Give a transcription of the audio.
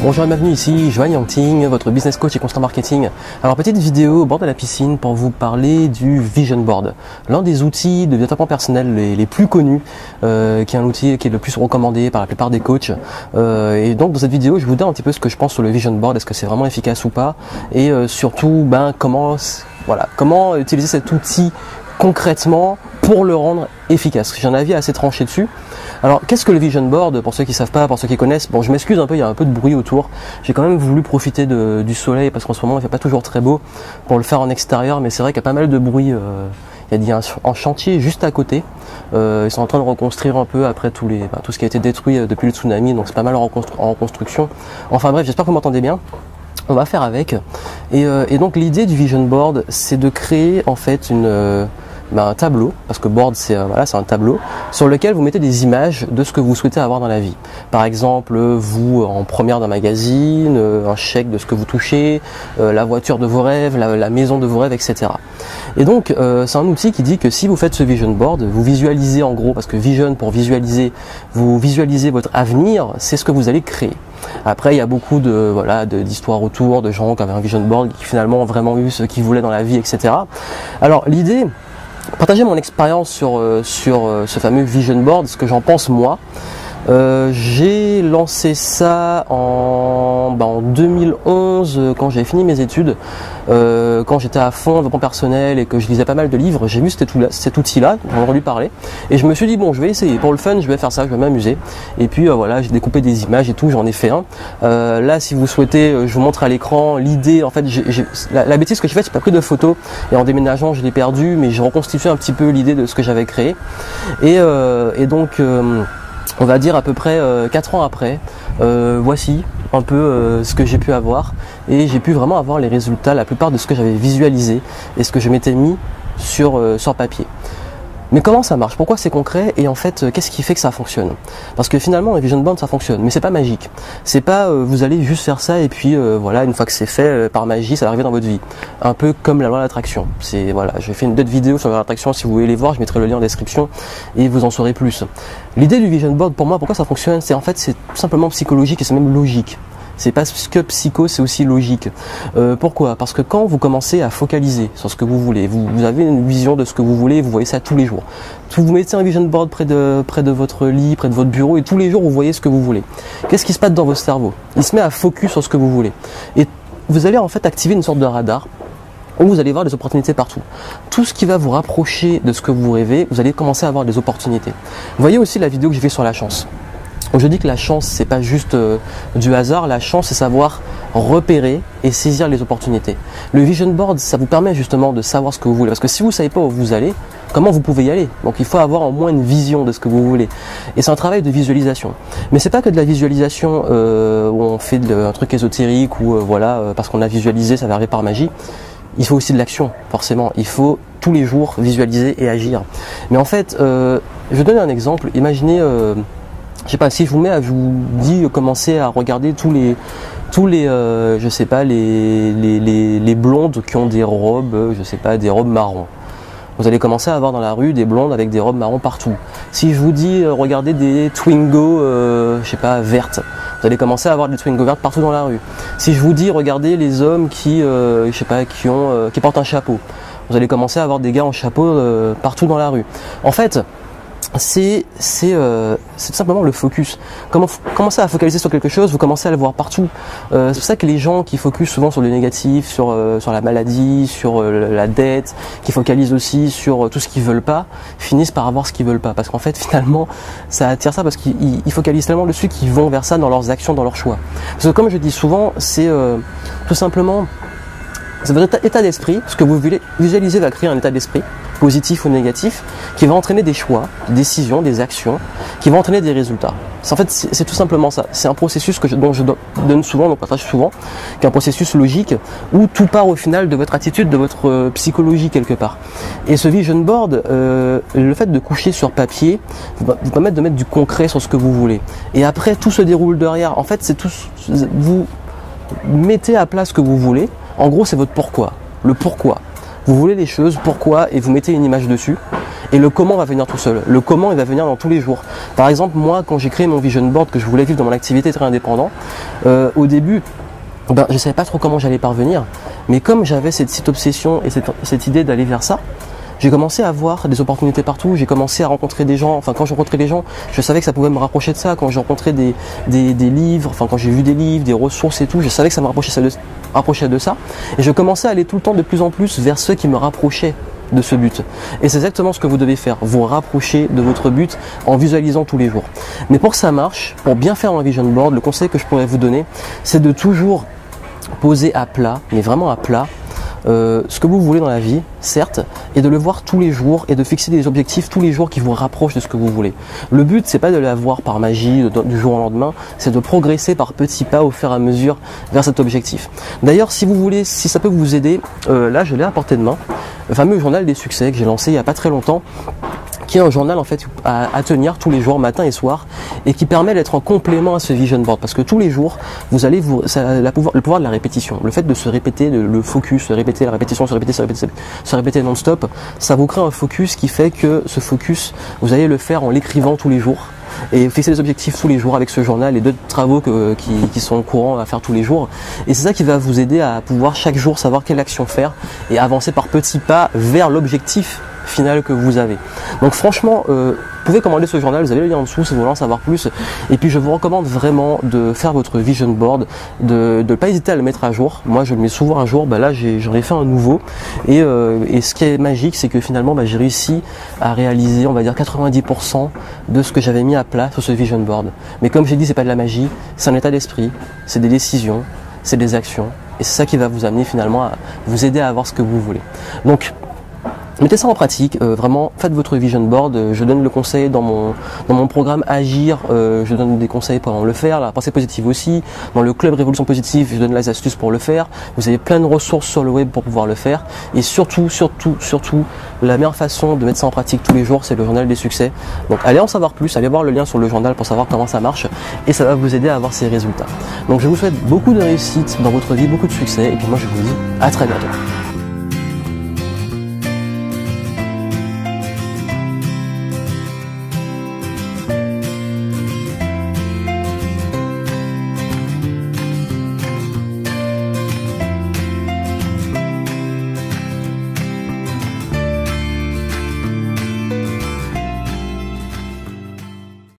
Bonjour et bienvenue ici, Joanne Yangting, votre business coach et constant marketing. Alors petite vidéo au bord de la piscine pour vous parler du Vision Board, l'un des outils de développement personnel les plus connus, qui est un outil qui est le plus recommandé par la plupart des coachs. Et donc dans cette vidéo, je vous donne un petit peu ce que je pense sur le Vision Board, est-ce que c'est vraiment efficace ou pas, et surtout comment utiliser cet outil concrètement pour le rendre efficace. J'ai un avis assez tranché dessus. Alors, qu'est-ce que le Vision Board? Pour ceux qui savent pas, pour ceux qui connaissent, bon, je m'excuse un peu, il y a un peu de bruit autour. J'ai quand même voulu profiter du soleil parce qu'en ce moment, il fait pas toujours très beau pour le faire en extérieur, mais c'est vrai qu'il y a pas mal de bruit. Il y a un chantier juste à côté. Ils sont en train de reconstruire un peu après tout ce qui a été détruit depuis le tsunami, donc c'est pas mal en reconstruction. Enfin bref, j'espère que vous m'entendez bien. On va faire avec. Et donc l'idée du Vision Board, c'est de créer en fait un tableau, parce que board c'est un tableau sur lequel vous mettez des images de ce que vous souhaitez avoir dans la vie. Par exemple, vous en première d'un magazine, un chèque de ce que vous touchez, la voiture de vos rêves, la maison de vos rêves, etc. Et donc c'est un outil qui dit que si vous faites ce Vision Board, vous visualisez en gros, parce que vision pour visualiser, vous visualisez votre avenir, c'est ce que vous allez créer. Après, il y a beaucoup d'histoires autour, de gens qui avaient un Vision Board, qui finalement ont vraiment eu ce qu'ils voulaient dans la vie, etc. Alors l'idée, partager mon expérience sur ce fameux Vision Board, ce que j'en pense moi. J'ai lancé ça en 2011 quand j'ai fini mes études, quand j'étais à fond en développement personnel et que je lisais pas mal de livres. J'ai vu cet outil-là, j'en ai entendu parler et je me suis dit bon, je vais essayer pour le fun, je vais faire ça, je vais m'amuser. Et puis voilà, j'ai découpé des images et tout, j'en ai fait un. Là, si vous souhaitez, je vous montre à l'écran l'idée. En fait, la bêtise que j'ai faite, j'ai pas pris de photos et en déménageant, je l'ai perdu, mais j'ai reconstitué un petit peu l'idée de ce que j'avais créé. Et donc on va dire à peu près 4 ans après, voici un peu ce que j'ai pu avoir et j'ai pu vraiment avoir les résultats, la plupart de ce que j'avais visualisé et ce que je m'étais mis sur papier. Mais comment ça marche? Pourquoi c'est concret? Et en fait, qu'est-ce qui fait que ça fonctionne? Parce que finalement, un Vision Board, ça fonctionne, mais c'est pas magique. C'est pas vous allez juste faire ça et puis voilà, une fois que c'est fait, par magie, ça va arriver dans votre vie. Un peu comme la loi de l'attraction. C'est voilà, j'ai fait une autre vidéo sur la loi de l'attraction. Si vous voulez les voir, je mettrai le lien en description et vous en saurez plus. L'idée du Vision Board, pour moi, pourquoi ça fonctionne? C'est tout simplement psychologique et c'est même logique. C'est pas que psycho, c'est aussi logique. Pourquoi? Parce que quand vous commencez à focaliser sur ce que vous voulez, vous avez une vision de ce que vous voulez, vous voyez ça tous les jours. Vous mettez un Vision Board près de votre lit, près de votre bureau, et tous les jours vous voyez ce que vous voulez. Qu'est-ce qui se passe dans votre cerveau? Il se met à focus sur ce que vous voulez. Et vous allez en fait activer une sorte de radar où vous allez voir des opportunités partout. Tout ce qui va vous rapprocher de ce que vous rêvez, vous allez commencer à avoir des opportunités. Vous voyez aussi la vidéo que j'ai fait sur la chance. Je dis que la chance, c'est pas juste du hasard. La chance, c'est savoir repérer et saisir les opportunités. Le Vision Board, ça vous permet justement de savoir ce que vous voulez. Parce que si vous savez pas où vous allez, comment vous pouvez y aller? Donc il faut avoir au moins une vision de ce que vous voulez. Et c'est un travail de visualisation. Mais c'est pas que de la visualisation où on fait un truc ésotérique ou parce qu'on a visualisé, ça va arriver par magie. Il faut aussi de l'action, forcément. Il faut tous les jours visualiser et agir. Mais en fait, je vais donner un exemple. Imaginez je sais pas, si je vous dis commencer à regarder tous les blondes qui ont des robes, des robes marron. Vous allez commencer à avoir dans la rue des blondes avec des robes marron partout. Si je vous dis regardez des Twingo, vertes, vous allez commencer à avoir des Twingo vertes partout dans la rue. Si je vous dis regardez les hommes qui portent un chapeau, vous allez commencer à avoir des gars en chapeau partout dans la rue. En fait, c'est tout simplement le focus. Commencez à focaliser sur quelque chose, vous commencez à le voir partout. C'est pour ça que les gens qui focusent souvent sur le négatif, sur la maladie, sur la dette, qui focalisent aussi sur tout ce qu'ils veulent pas, finissent par avoir ce qu'ils veulent pas. Parce qu'en fait, finalement, ça attire ça parce qu'ils focalisent tellement dessus qu'ils vont vers ça dans leurs actions, dans leurs choix. Parce que comme je dis souvent, c'est tout simplement c'est votre état d'esprit. Ce que vous visualisez va créer un état d'esprit, positif ou négatif, qui va entraîner des choix, des décisions, des actions, qui vont entraîner des résultats. En fait, c'est tout simplement ça. C'est un processus dont je donne souvent, dont je partage souvent, qui est un processus logique où tout part au final de votre attitude, de votre psychologie quelque part. Et ce Vision Board, le fait de coucher sur papier, va vous permettre de mettre du concret sur ce que vous voulez. Et après, tout se déroule derrière. En fait, vous mettez à plat ce que vous voulez. En gros, c'est votre pourquoi. Le pourquoi. Vous voulez les choses, pourquoi, et vous mettez une image dessus. Et le comment va venir tout seul. Le comment, il va venir dans tous les jours. Par exemple, moi, quand j'ai créé mon vision board que je voulais vivre dans mon activité très indépendant, au début, je ne savais pas trop comment j'allais parvenir. Mais comme j'avais cette obsession et cette idée d'aller vers ça, j'ai commencé à voir des opportunités partout, j'ai commencé à rencontrer des gens, enfin quand je rencontrais des gens, je savais que ça pouvait me rapprocher de ça, quand j'ai rencontré des livres, enfin quand j'ai vu des livres, des ressources et tout, je savais que ça me rapprochait de ça, et je commençais à aller tout le temps de plus en plus vers ceux qui me rapprochaient de ce but. Et c'est exactement ce que vous devez faire, vous rapprocher de votre but en visualisant tous les jours. Mais pour que ça marche, pour bien faire un vision board, le conseil que je pourrais vous donner, c'est de toujours poser à plat, mais vraiment à plat, ce que vous voulez dans la vie, certes, et de le voir tous les jours et de fixer des objectifs tous les jours qui vous rapprochent de ce que vous voulez. Le but, c'est pas de l'avoir par magie du jour au lendemain, c'est de progresser par petits pas au fur et à mesure vers cet objectif. D'ailleurs, si vous voulez, si ça peut vous aider, là je l'ai à portée de main, le fameux journal des succès que j'ai lancé il n'y a pas très longtemps, qui est un journal en fait à tenir tous les jours, matin et soir, et qui permet d'être en complément à ce vision board, parce que tous les jours, vous allez le pouvoir de la répétition, le fait de se répéter, le focus, se répéter, la répétition, se répéter non-stop, ça vous crée un focus qui fait que ce focus, vous allez le faire en l'écrivant tous les jours, et fixer des objectifs tous les jours avec ce journal et d'autres travaux qui sont courants à faire tous les jours. Et c'est ça qui va vous aider à pouvoir chaque jour savoir quelle action faire et avancer par petits pas vers l'objectif final que vous avez. Donc franchement, vous pouvez commander ce journal, vous avez le lien en dessous si vous voulez en savoir plus. Et puis je vous recommande vraiment de faire votre vision board, de ne pas hésiter à le mettre à jour. Moi je le mets souvent à jour, là j'en ai fait un nouveau. Et ce qui est magique, c'est que finalement j'ai réussi à réaliser, on va dire 90% de ce que j'avais mis à plat sur ce vision board. Mais comme j'ai dit, c'est pas de la magie, c'est un état d'esprit, c'est des décisions, c'est des actions. Et c'est ça qui va vous amener finalement à vous aider à avoir ce que vous voulez. Donc mettez ça en pratique, vraiment faites votre vision board, je donne le conseil dans mon programme Agir, je donne des conseils pour le faire, la pensée positive aussi, dans le club Révolution Positive, je donne les astuces pour le faire, vous avez plein de ressources sur le web pour pouvoir le faire, et surtout, la meilleure façon de mettre ça en pratique tous les jours, c'est le journal des succès. Donc allez en savoir plus, allez voir le lien sur le journal pour savoir comment ça marche, et ça va vous aider à avoir ces résultats. Donc je vous souhaite beaucoup de réussite dans votre vie, beaucoup de succès, et puis moi je vous dis à très bientôt.